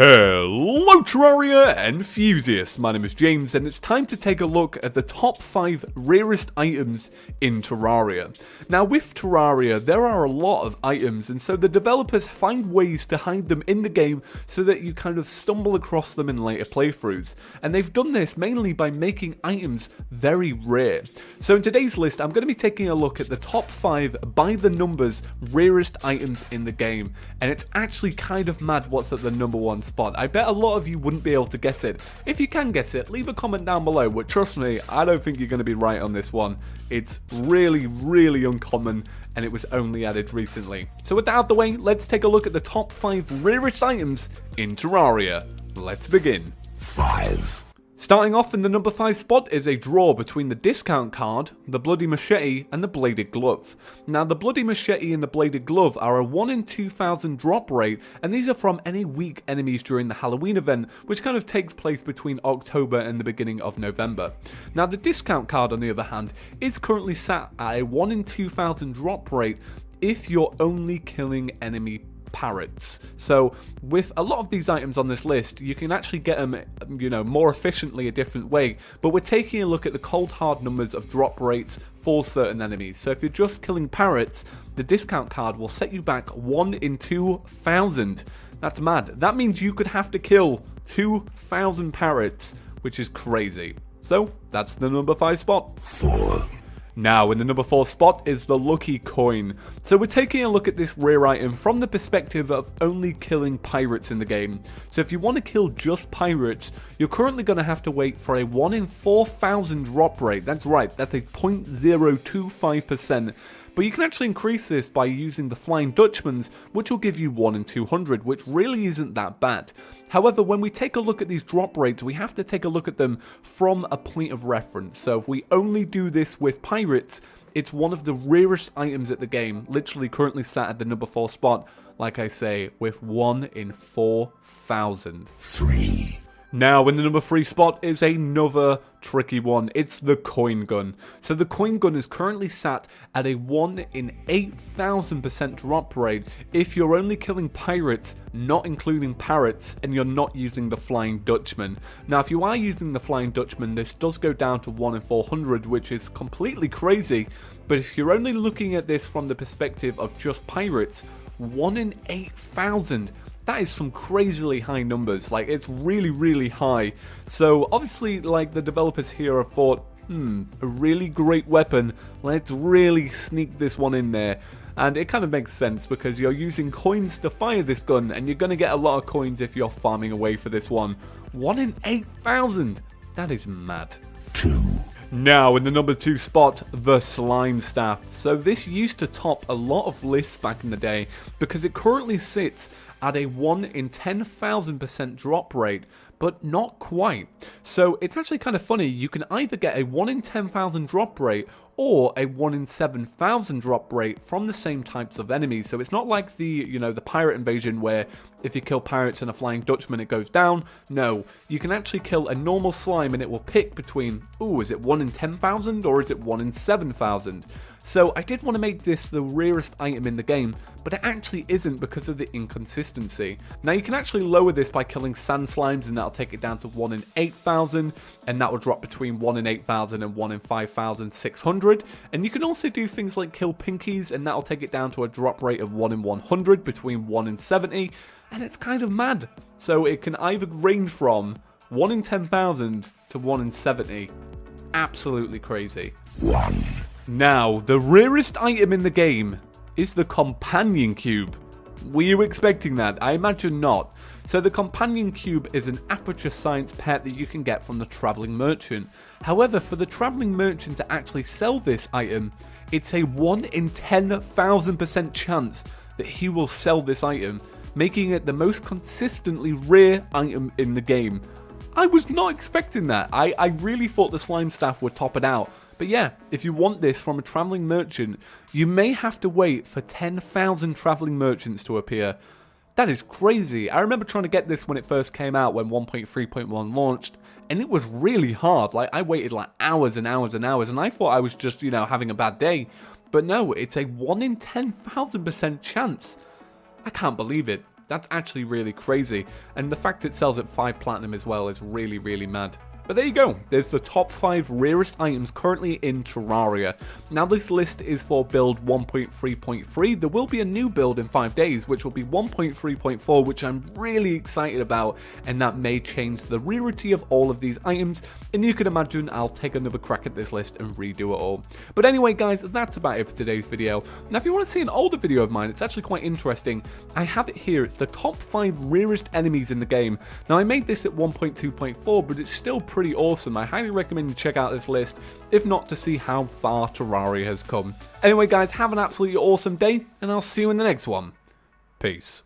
Hello Terraria enthusiasts, my name is James and it's time to take a look at the top 5 rarest items in Terraria. Now with Terraria there are a lot of items and so the developers find ways to hide them in the game so that you kind of stumble across them in later playthroughs. And they've done this mainly by making items very rare. So in today's list I'm going to be taking a look at the top 5 by the numbers rarest items in the game. And it's actually kind of mad what's at the number 1 spot. I bet a lot of you wouldn't be able to guess it. If you can guess it, leave a comment down below, but trust me, I don't think you're going to be right on this one. It's really uncommon and it was only added recently. So with that out of the way, let's take a look at the top 5 rarest items in Terraria. Let's begin. 5. Starting off in the number 5 spot is a draw between the discount card, the bloody machete, and the bladed glove. Now the bloody machete and the bladed glove are a 1 in 2,000 drop rate, and these are from any weak enemies during the Halloween event, which kind of takes place between October and the beginning of November. Now the discount card on the other hand is currently sat at a 1 in 2,000 drop rate if you're only killing enemy parrots. So with a lot of these items on this list, you can actually get them, more efficiently a different way, but we're taking a look at the cold hard numbers of drop rates for certain enemies. So if you're just killing parrots, the discount card will set you back 1 in 2,000. That's mad. That means you could have to kill 2,000 parrots, which is crazy. So that's the number 5 spot. 4. Now, in the number 4 spot is the Lucky Coin. So we're taking a look at this rare item from the perspective of only killing pirates in the game. So if you want to kill just pirates, you're currently going to have to wait for a 1 in 4,000 drop rate. That's right, that's a 0.025%. But you can actually increase this by using the Flying Dutchman's, which will give you 1 in 200, which really isn't that bad. However, when we take a look at these drop rates, we have to take a look at them from a point of reference. So if we only do this with pirates, it's one of the rarest items at the game, literally currently sat at the number 4 spot, like I say, with 1 in 4,000. 3. Now, in the number 3 spot is another tricky one. It's the coin gun. So the coin gun is currently sat at a 1 in 8,000% drop rate if you're only killing pirates, not including parrots, and you're not using the Flying Dutchman. Now, if you are using the Flying Dutchman, this does go down to 1 in 400, which is completely crazy. But if you're only looking at this from the perspective of just pirates, 1 in 8,000. That is some crazily high numbers. Like, it's really high. So obviously, like, the developers here have thought, a really great weapon, let's really sneak this one in there. And it kind of makes sense because you're using coins to fire this gun and you're going to get a lot of coins if you're farming away for this one. 1 in 8,000, that is mad. 2. Now, in the number 2 spot, the Slime Staff. So this used to top a lot of lists back in the day because it currently sits at a 1 in 10,000% drop rate, but not quite. So it's actually kind of funny, you can either get a 1 in 10,000 drop rate or a 1 in 7,000 drop rate from the same types of enemies. So it's not like the, the pirate invasion where if you kill pirates and a Flying Dutchman it goes down. No, you can actually kill a normal slime and it will pick between, is it 1 in 10,000 or is it 1 in 7,000? So I did want to make this the rarest item in the game, but it actually isn't because of the inconsistency. Now you can actually lower this by killing sand slimes and that'll take it down to 1 in 8,000, and that will drop between 1 in 8,000 and 1 in 5,600. And you can also do things like kill pinkies and that'll take it down to a drop rate of 1 in 100 between 1 in 70, and it's kind of mad. So it can either range from 1 in 10,000 to 1 in 70. Absolutely crazy. 1. Now, the rarest item in the game is the Companion Cube. Were you expecting that? I imagine not. So the Companion Cube is an Aperture Science pet that you can get from the Traveling Merchant. However, for the Traveling Merchant to actually sell this item, it's a 1 in 10,000% chance that he will sell this item, making it the most consistently rare item in the game. I was not expecting that. I really thought the Slime Staff would top it out. But yeah, if you want this from a Traveling Merchant, you may have to wait for 10,000 Traveling Merchants to appear. That is crazy. I remember trying to get this when it first came out, when 1.3.1 launched, and it was really hard. Like, I waited like hours and hours and hours, and I thought I was just, having a bad day. But no, it's a 1 in 10,000% chance. I can't believe it. That's actually really crazy, and the fact it sells at 5 platinum as well is really, really mad. But there you go, there's the top 5 rarest items currently in Terraria. Now this list is for build 1.3.3, there will be a new build in 5 days, which will be 1.3.4, which I'm really excited about, and that may change the rarity of all of these items, and you can imagine I'll take another crack at this list and redo it all. But anyway guys, that's about it for today's video. Now if you want to see an older video of mine, it's actually quite interesting. I have it here, it's the top 5 rarest enemies in the game. Now I made this at 1.2.4, but it's still pretty awesome. I highly recommend you check out this list, if not to see how far Terraria has come. Anyway guys, have an absolutely awesome day, and I'll see you in the next one. Peace.